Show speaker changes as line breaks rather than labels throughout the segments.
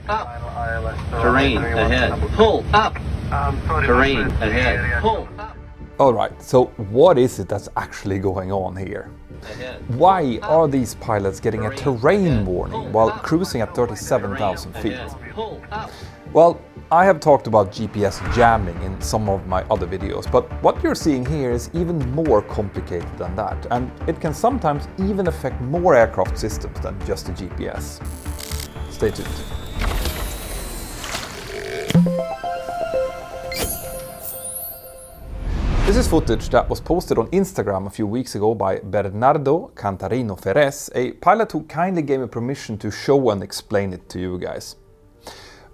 up. Terrain ahead. Pull up. Terrain ahead. Pull up.
Alright, so what is it that's actually going on here? Why are these pilots getting a terrain warning while cruising at 37,000 feet? Well, I have talked about GPS jamming in some of my other videos, but what you're seeing here is even more complicated than that, and it can sometimes even affect more aircraft systems than just the GPS. Stay tuned. This is footage that was posted on Instagram a few weeks ago by Bernardo Cantarino Ferres, a pilot who kindly gave me permission to show and explain it to you guys.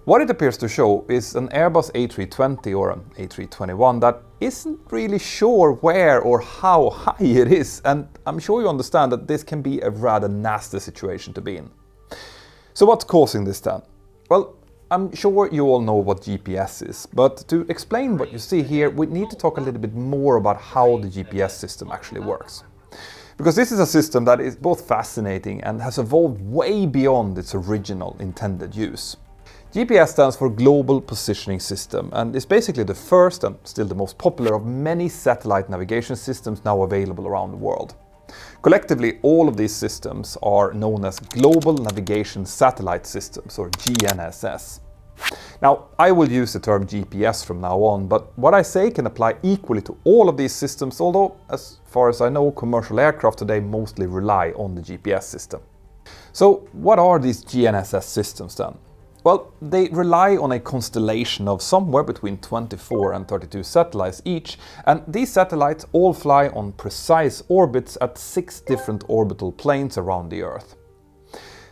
What it appears to show is an Airbus A320 or an A321 that isn't really sure where or how high it is, and I'm sure you understand that this can be a rather nasty situation to be in. So what's causing this then? Well, I'm sure you all know what GPS is, but to explain what you see here, we need to talk a little bit more about how the GPS system actually works. Because this is a system that is both fascinating and has evolved way beyond its original intended use. GPS stands for Global Positioning System and is basically the first and still the most popular of many satellite navigation systems now available around the world. Collectively, all of these systems are known as Global Navigation Satellite Systems, or GNSS. Now, I will use the term GPS from now on, but what I say can apply equally to all of these systems, although, as far as I know, commercial aircraft today mostly rely on the GPS system. So, what are these GNSS systems then? Well, they rely on a constellation of somewhere between 24 and 32 satellites each, and these satellites all fly on precise orbits at 6 different orbital planes around the Earth.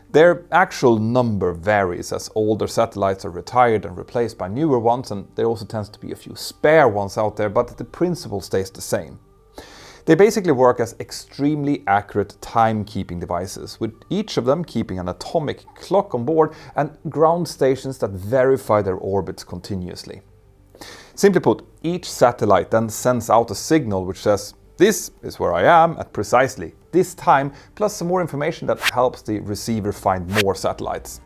Their actual number varies as older satellites are retired and replaced by newer ones, and there also tends to be a few spare ones out there, but the principle stays the same. They basically work as extremely accurate timekeeping devices, with each of them keeping an atomic clock on board and ground stations that verify their orbits continuously. Simply put, each satellite then sends out a signal which says, "This is where I am at precisely this time," plus some more information that helps the receiver find more satellites.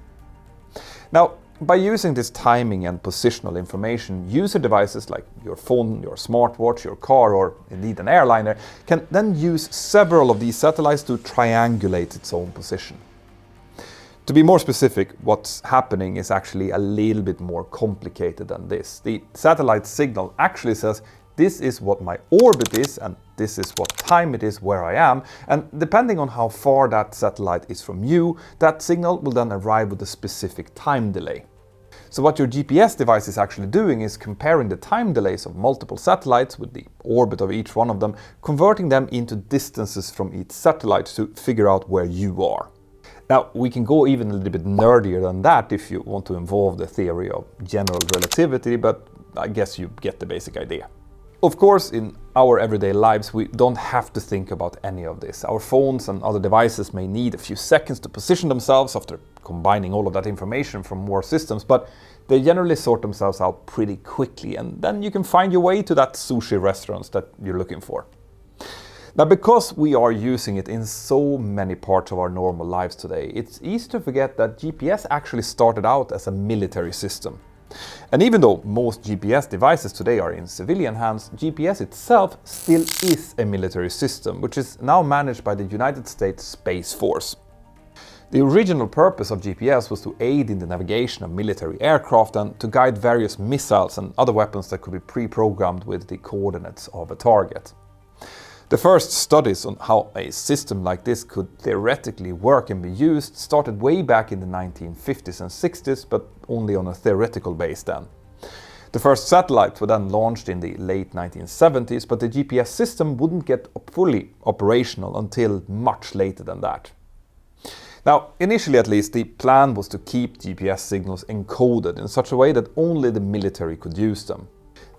Now, by using this timing and positional information, user devices like your phone, your smartwatch, your car, or indeed an airliner can then use several of these satellites to triangulate its own position. To be more specific, what's happening is actually a little bit more complicated than this. The satellite signal actually says, "This is what my orbit is, and this is what time it is where I am," and depending on how far that satellite is from you, that signal will then arrive with a specific time delay. So what your GPS device is actually doing is comparing the time delays of multiple satellites with the orbit of each one of them, converting them into distances from each satellite to figure out where you are. Now, we can go even a little bit nerdier than that if you want to involve the theory of general relativity, but I guess you get the basic idea. Of course, in our everyday lives, we don't have to think about any of this. Our phones and other devices may need a few seconds to position themselves after combining all of that information from more systems, but they generally sort themselves out pretty quickly, and then you can find your way to that sushi restaurant that you're looking for. Now, because we are using it in so many parts of our normal lives today, it's easy to forget that GPS actually started out as a military system. And even though most GPS devices today are in civilian hands, GPS itself still is a military system, which is now managed by the United States Space Force. The original purpose of GPS was to aid in the navigation of military aircraft and to guide various missiles and other weapons that could be pre-programmed with the coordinates of a target. The first studies on how a system like this could theoretically work and be used started way back in the 1950s and 60s, but only on a theoretical base then. The first satellites were then launched in the late 1970s, but the GPS system wouldn't get fully operational until much later than that. Now, initially at least, the plan was to keep GPS signals encoded in such a way that only the military could use them.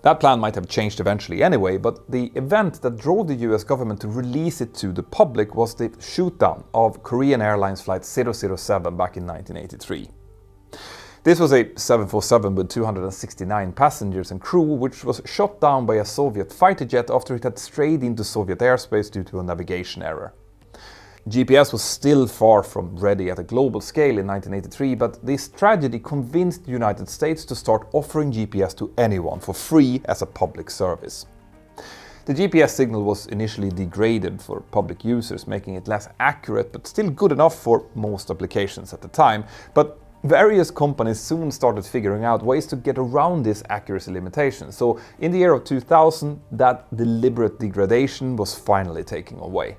That plan might have changed eventually anyway, but the event that drove the US government to release it to the public was the shootdown of Korean Airlines Flight 007 back in 1983. This was a 747 with 269 passengers and crew, which was shot down by a Soviet fighter jet after it had strayed into Soviet airspace due to a navigation error. GPS was still far from ready at a global scale in 1983, but this tragedy convinced the United States to start offering GPS to anyone for free as a public service. The GPS signal was initially degraded for public users, making it less accurate but still good enough for most applications at the time. But various companies soon started figuring out ways to get around this accuracy limitation. So in the year of 2000, that deliberate degradation was finally taken away.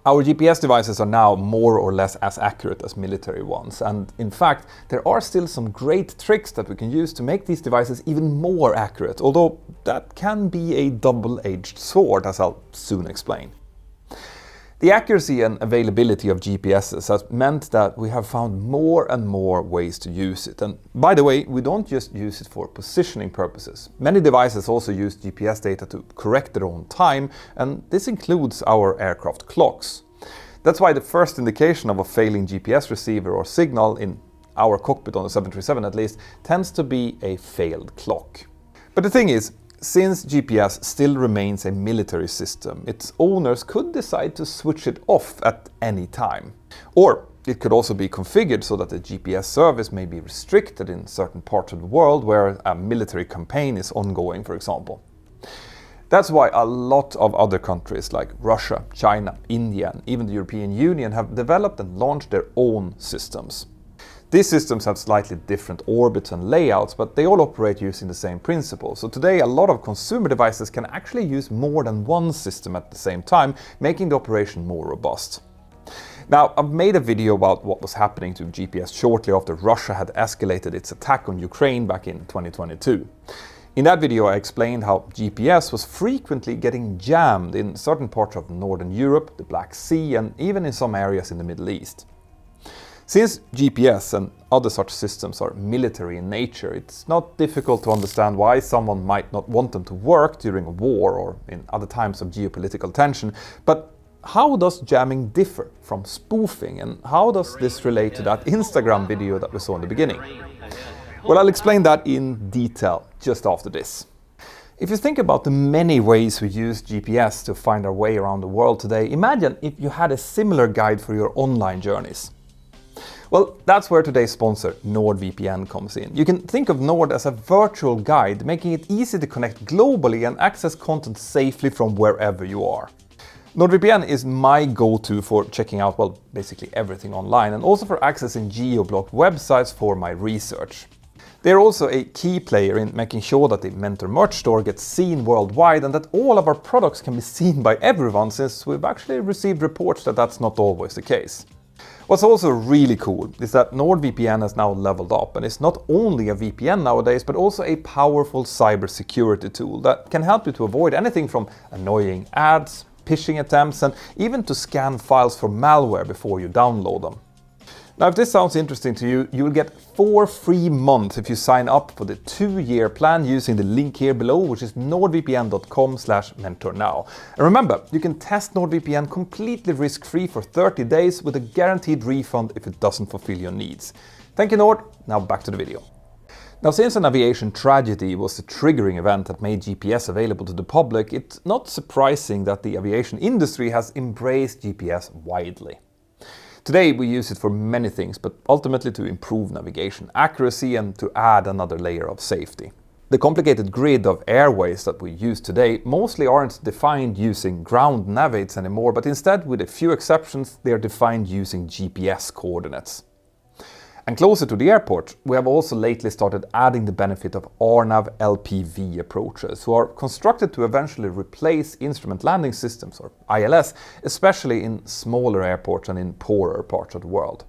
Our GPS devices are now more or less as accurate as military ones, and in fact there are still some great tricks that we can use to make these devices even more accurate, although that can be a double-edged sword, as I'll soon explain. The accuracy and availability of GPSs has meant that we have found more and more ways to use it. And by the way, we don't just use it for positioning purposes. Many devices also use GPS data to correct their own time, and this includes our aircraft clocks. That's why the first indication of a failing GPS receiver or signal, in our cockpit on the 737 at least, tends to be a failed clock. But the thing is, since GPS still remains a military system, its owners could decide to switch it off at any time. Or it could also be configured so that the GPS service may be restricted in certain parts of the world where a military campaign is ongoing, for example. That's why a lot of other countries like Russia, China, India, and even the European Union have developed and launched their own systems. These systems have slightly different orbits and layouts, but they all operate using the same principle. So today a lot of consumer devices can actually use more than one system at the same time, making the operation more robust. Now, I've made a video about what was happening to GPS shortly after Russia had escalated its attack on Ukraine back in 2022. In that video I explained how GPS was frequently getting jammed in certain parts of Northern Europe, the Black Sea, and even in some areas in the Middle East. Since GPS and other such systems are military in nature, it's not difficult to understand why someone might not want them to work during a war or in other times of geopolitical tension. But how does jamming differ from spoofing, and how does this relate to that Instagram video that we saw in the beginning? Well, I'll explain that in detail just after this. If you think about the many ways we use GPS to find our way around the world today, imagine if you had a similar guide for your online journeys. Well, that's where today's sponsor, NordVPN, comes in. You can think of Nord as a virtual guide, making it easy to connect globally and access content safely from wherever you are. NordVPN is my go-to for checking out, well, basically everything online, and also for accessing geo-blocked websites for my research. They're also a key player in making sure that the Mentour merch store gets seen worldwide and that all of our products can be seen by everyone, since we've actually received reports that that's not always the case. What's also really cool is that NordVPN has now leveled up and is not only a VPN nowadays, but also a powerful cybersecurity tool that can help you to avoid anything from annoying ads, phishing attempts, and even to scan files for malware before you download them. Now, if this sounds interesting to you, you will get 4 free months if you sign up for the 2-year plan using the link here below, which is nordvpn.com/mentor now. And remember, you can test NordVPN completely risk-free for 30 days with a guaranteed refund if it doesn't fulfill your needs. Thank you, Nord. Now back to the video. Now, since an aviation tragedy was the triggering event that made GPS available to the public, it's not surprising that the aviation industry has embraced GPS widely. Today we use it for many things, but ultimately to improve navigation accuracy and to add another layer of safety. The complicated grid of airways that we use today mostly aren't defined using ground navigates anymore, but instead, with a few exceptions, they are defined using GPS coordinates. And closer to the airport, we have also lately started adding the benefit of RNAV LPV approaches, who are constructed to eventually replace instrument landing systems, or ILS, especially in smaller airports and in poorer parts of the world.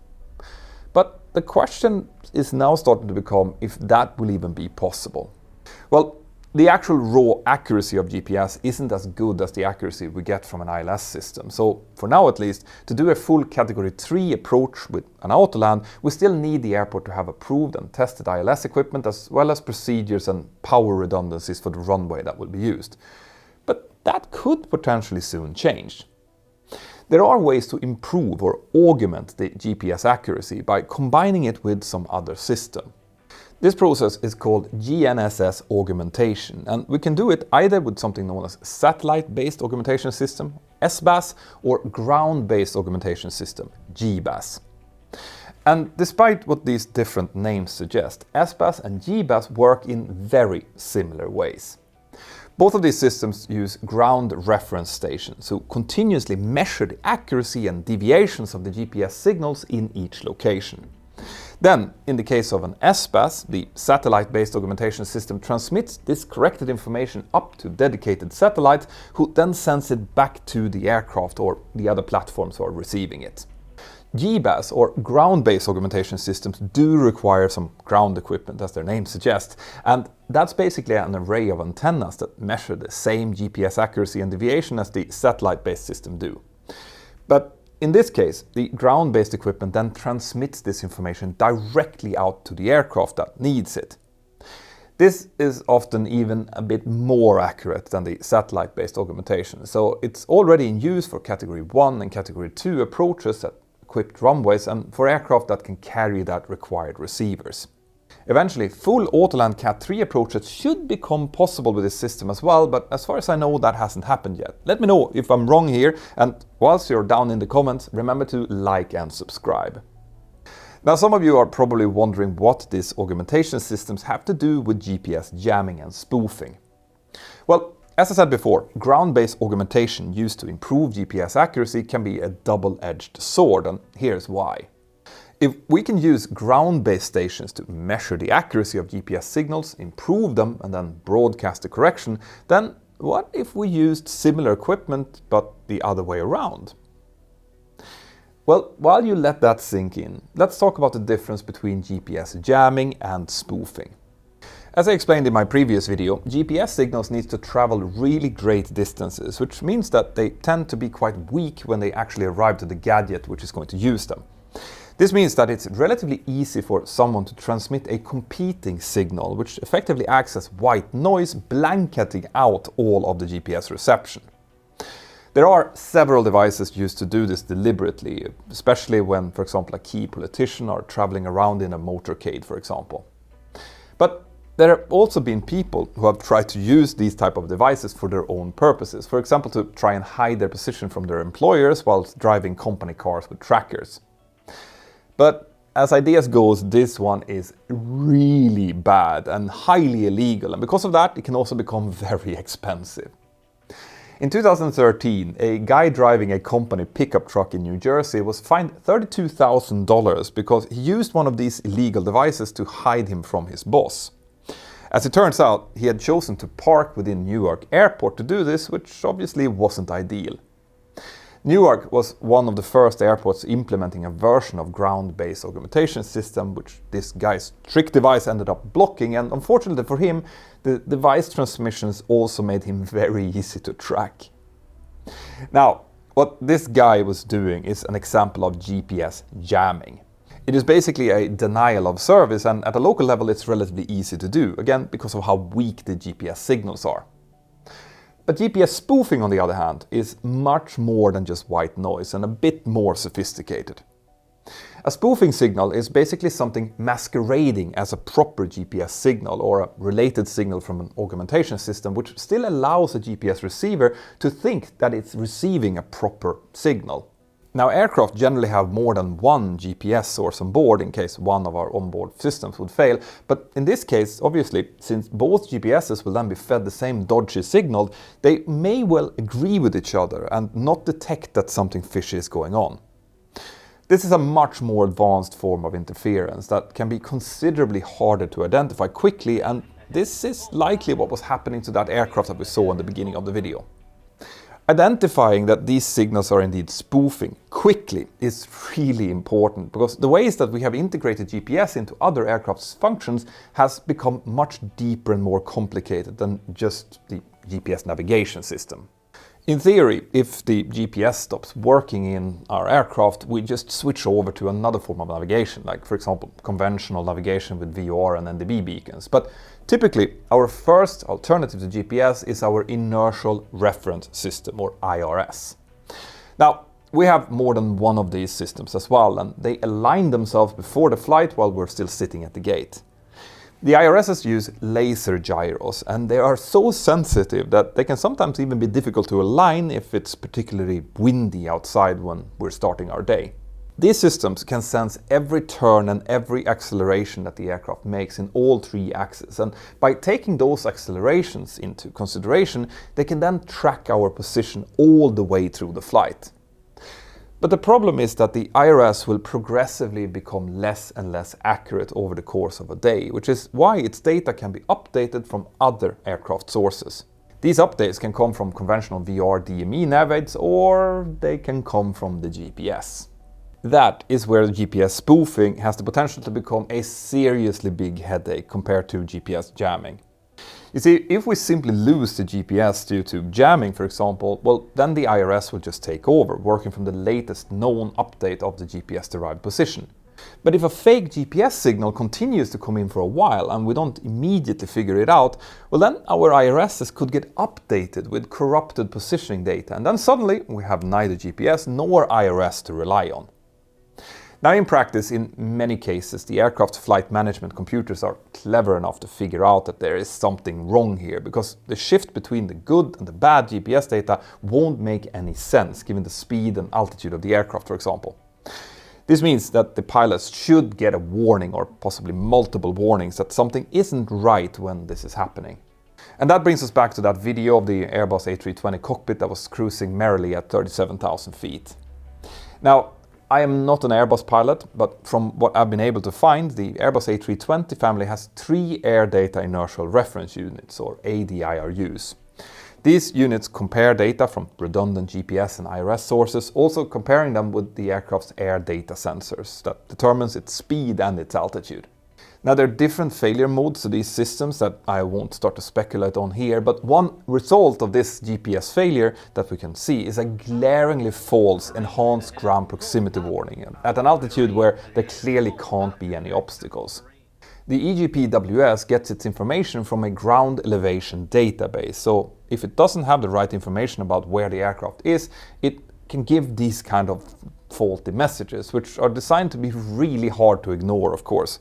But the question is now starting to become if that will even be possible. Well, the actual raw accuracy of GPS isn't as good as the accuracy we get from an ILS system. So, for now at least, to do a full Category 3 approach with an autoland, we still need the airport to have approved and tested ILS equipment, as well as procedures and power redundancies for the runway that will be used. But that could potentially soon change. There are ways to improve or augment the GPS accuracy by combining it with some other system. This process is called GNSS augmentation, and we can do it either with something known as satellite-based augmentation system, SBAS, or Ground-Based Augmentation System, GBAS. And despite what these different names suggest, SBAS and GBAS work in very similar ways. Both of these systems use ground reference stations, who continuously measure the accuracy and deviations of the GPS signals in each location. Then, in the case of an SBAS, the satellite-based augmentation system transmits this corrected information up to dedicated satellites, who then sends it back to the aircraft or the other platforms who are receiving it. GBAS, or ground-based augmentation systems, do require some ground equipment, as their name suggests, and that's basically an array of antennas that measure the same GPS accuracy and deviation as the satellite-based system do. But in this case, the ground-based equipment then transmits this information directly out to the aircraft that needs it. This is often even a bit more accurate than the satellite-based augmentation, so it's already in use for Category 1 and Category 2 approaches at equipped runways and for aircraft that can carry that required receivers. Eventually, full Autoland Cat 3 approaches should become possible with this system as well, but as far as I know, that hasn't happened yet. Let me know if I'm wrong here, and whilst you're down in the comments, remember to like and subscribe. Now, some of you are probably wondering what these augmentation systems have to do with GPS jamming and spoofing. Well, as I said before, ground-based augmentation used to improve GPS accuracy can be a double-edged sword, and here's why. If we can use ground-based stations to measure the accuracy of GPS signals, improve them, and then broadcast the correction, then what if we used similar equipment but the other way around? Well, while you let that sink in, let's talk about the difference between GPS jamming and spoofing. As I explained in my previous video, GPS signals need to travel really great distances, which means that they tend to be quite weak when they actually arrive to the gadget which is going to use them. This means that it's relatively easy for someone to transmit a competing signal, which effectively acts as white noise, blanketing out all of the GPS reception. There are several devices used to do this deliberately, especially when, for example, a key politician are traveling around in a motorcade, for example. But there have also been people who have tried to use these type of devices for their own purposes, for example to try and hide their position from their employers whilst driving company cars with trackers. But as ideas goes, this one is really bad and highly illegal, and because of that it can also become very expensive. In 2013, a guy driving a company pickup truck in New Jersey was fined $32,000 because he used one of these illegal devices to hide him from his boss. As it turns out, he had chosen to park within Newark Airport to do this, which obviously wasn't ideal. Newark was one of the first airports implementing a version of ground-based augmentation system, which this guy's trick device ended up blocking, and unfortunately for him, the device transmissions also made him very easy to track. Now, what this guy was doing is an example of GPS jamming. It is basically a denial of service, and at a local level it's relatively easy to do, again because of how weak the GPS signals are. But GPS spoofing, on the other hand, is much more than just white noise and a bit more sophisticated. A spoofing signal is basically something masquerading as a proper GPS signal or a related signal from an augmentation system, which still allows a GPS receiver to think that it's receiving a proper signal. Now, aircraft generally have more than one GPS source on board in case one of our onboard systems would fail, but in this case, obviously, since both GPSs will then be fed the same dodgy signal, they may well agree with each other and not detect that something fishy is going on. This is a much more advanced form of interference that can be considerably harder to identify quickly, and this is likely what was happening to that aircraft that we saw in the beginning of the video. Identifying that these signals are indeed spoofing quickly is really important, because the ways that we have integrated GPS into other aircraft's functions has become much deeper and more complicated than just the GPS navigation system. In theory, if the GPS stops working in our aircraft, we just switch over to another form of navigation, like for example conventional navigation with VOR and NDB beacons. But typically, our first alternative to GPS is our Inertial Reference System, or IRS. Now, we have more than one of these systems as well, and they align themselves before the flight while we're still sitting at the gate. The IRSs use laser gyros, and they are so sensitive that they can sometimes even be difficult to align if it's particularly windy outside when we're starting our day. These systems can sense every turn and every acceleration that the aircraft makes in all three axes, and by taking those accelerations into consideration, they can then track our position all the way through the flight. But the problem is that the IRS will progressively become less and less accurate over the course of a day, which is why its data can be updated from other aircraft sources. These updates can come from conventional VR DME navaids, or they can come from the GPS. That is where GPS spoofing has the potential to become a seriously big headache compared to GPS jamming. You see, if we simply lose the GPS due to jamming, for example, well, then the IRS will just take over, working from the latest known update of the GPS-derived position. But if a fake GPS signal continues to come in for a while and we don't immediately figure it out, well, then our IRSs could get updated with corrupted positioning data, and then suddenly we have neither GPS nor IRS to rely on. Now, in practice, in many cases, the aircraft flight management computers are clever enough to figure out that there is something wrong here, because the shift between the good and the bad GPS data won't make any sense given the speed and altitude of the aircraft, for example. This means that the pilots should get a warning, or possibly multiple warnings, that something isn't right when this is happening. And that brings us back to that video of the Airbus A320 cockpit that was cruising merrily at 37,000 feet. Now, I am not an Airbus pilot, but from what I've been able to find, the Airbus A320 family has 3 Air Data Inertial Reference Units, or ADIRUs. These units compare data from redundant GPS and IRS sources, also comparing them with the aircraft's air data sensors that determines its speed and its altitude. Now, there are different failure modes to these systems that I won't start to speculate on here, but one result of this GPS failure that we can see is a glaringly false enhanced ground proximity warning at an altitude where there clearly can't be any obstacles. The EGPWS gets its information from a ground elevation database, so if it doesn't have the right information about where the aircraft is, it can give these kind of faulty messages, which are designed to be really hard to ignore, of course.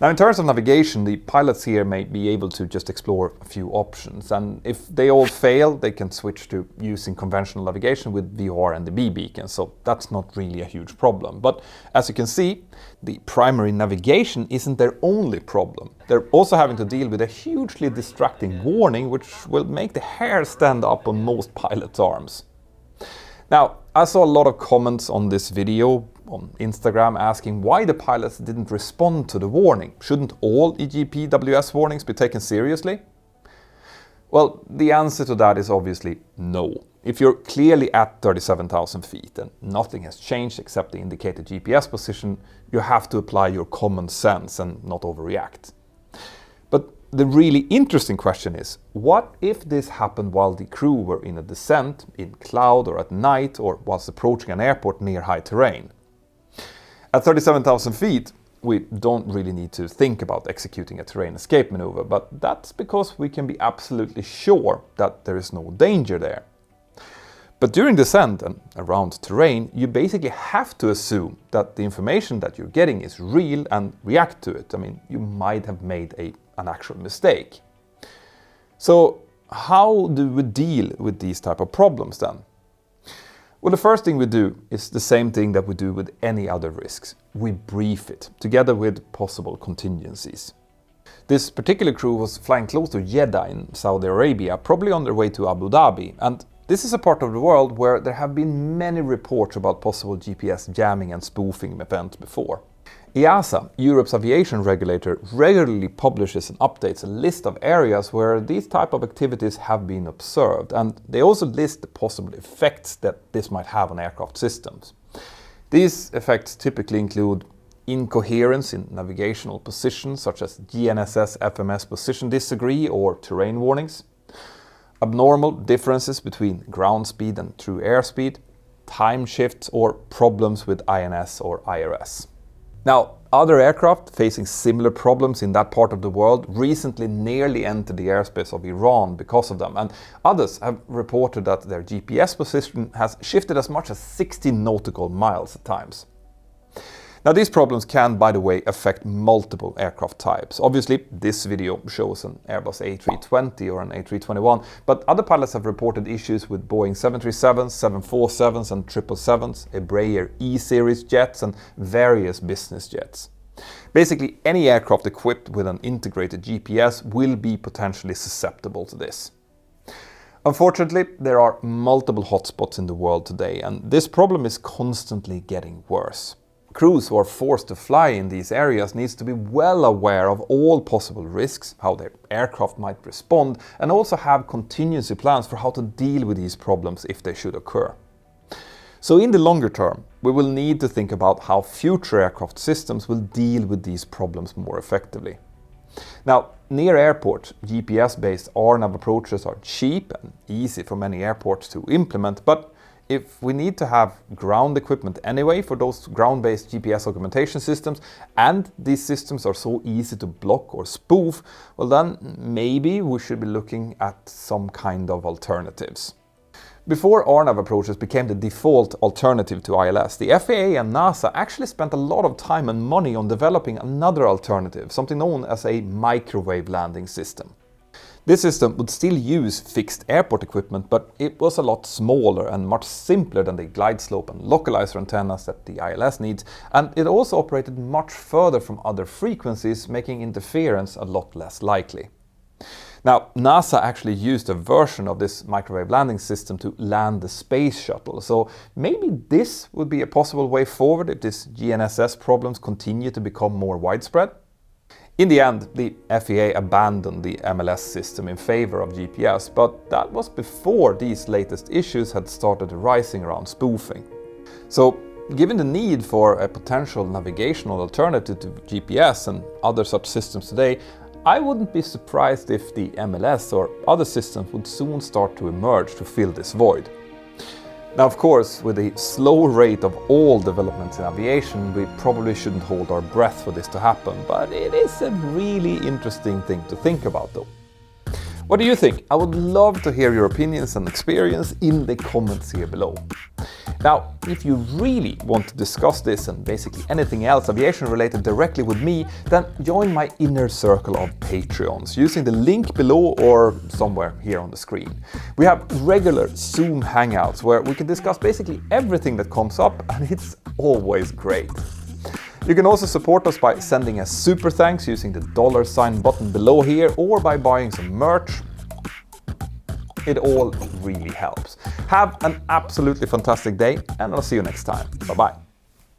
Now, in terms of navigation, the pilots here may be able to just explore a few options, and if they all fail, they can switch to using conventional navigation with VR and the B beacon, so that's not really a huge problem. But as you can see, the primary navigation isn't their only problem. They're also having to deal with a hugely distracting warning, which will make the hair stand up on most pilots' arms. Now, I saw a lot of comments on this video on Instagram asking why the pilots didn't respond to the warning. Shouldn't all EGPWS warnings be taken seriously? Well, the answer to that is obviously no. If you're clearly at 37,000 feet and nothing has changed except the indicated GPS position, you have to apply your common sense and not overreact. But the really interesting question is, what if this happened while the crew were in a descent, in cloud or at night, or whilst approaching an airport near high terrain? At 37,000 feet, we don't really need to think about executing a terrain escape maneuver, but that's because we can be absolutely sure that there is no danger there. But during descent and around terrain, you basically have to assume that the information that you're getting is real and react to it. I mean, you might have made an actual mistake. So how do we deal with these type of problems then? Well, the first thing we do is the same thing that we do with any other risks. We brief it, together with possible contingencies. This particular crew was flying close to Jeddah in Saudi Arabia, probably on their way to Abu Dhabi, and this is a part of the world where there have been many reports about possible GPS jamming and spoofing events before. EASA, Europe's aviation regulator, regularly publishes and updates a list of areas where these type of activities have been observed, and they also list the possible effects that this might have on aircraft systems. These effects typically include incoherence in navigational positions such as GNSS FMS position disagree or terrain warnings, abnormal differences between ground speed and true airspeed, time shifts, or problems with INS or IRS. Now, other aircraft facing similar problems in that part of the world recently nearly entered the airspace of Iran because of them, and others have reported that their GPS position has shifted as much as 60 nautical miles at times. Now these problems can, by the way, affect multiple aircraft types. Obviously, this video shows an Airbus A320 or an A321, but other pilots have reported issues with Boeing 737s, 747s and 777s, Embraer E-series jets and various business jets. Basically, any aircraft equipped with an integrated GPS will be potentially susceptible to this. Unfortunately, there are multiple hotspots in the world today, and this problem is constantly getting worse. Crews who are forced to fly in these areas needs to be well aware of all possible risks, how their aircraft might respond, and also have contingency plans for how to deal with these problems if they should occur. So in the longer term, we will need to think about how future aircraft systems will deal with these problems more effectively. Now, near airport, GPS-based RNAV approaches are cheap and easy for many airports to implement, but if we need to have ground equipment anyway for those ground-based GPS augmentation systems, and these systems are so easy to block or spoof, well then maybe we should be looking at some kind of alternatives. Before RNAV approaches became the default alternative to ILS, the FAA and NASA actually spent a lot of time and money on developing another alternative, something known as a microwave landing system. This system would still use fixed airport equipment, but it was a lot smaller and much simpler than the glide slope and localizer antennas that the ILS needs, and it also operated much further from other frequencies, making interference a lot less likely. Now, NASA actually used a version of this microwave landing system to land the space shuttle, so maybe this would be a possible way forward if these GNSS problems continue to become more widespread. In the end, the FAA abandoned the MLS system in favor of GPS, but that was before these latest issues had started rising around spoofing. So, given the need for a potential navigational alternative to GPS and other such systems today, I wouldn't be surprised if the MLS or other systems would soon start to emerge to fill this void. Now, of course, with the slow rate of all developments in aviation, we probably shouldn't hold our breath for this to happen, but it is a really interesting thing to think about though. What do you think? I would love to hear your opinions and experience in the comments here below. Now, if you really want to discuss this and basically anything else aviation related directly with me, then join my inner circle of Patreons using the link below or somewhere here on the screen. We have regular Zoom hangouts where we can discuss basically everything that comes up, and it's always great. You can also support us by sending a super thanks using the $sign button below here, or by buying some merch. It all really helps. Have an absolutely fantastic day, and I'll see you next time. Bye bye.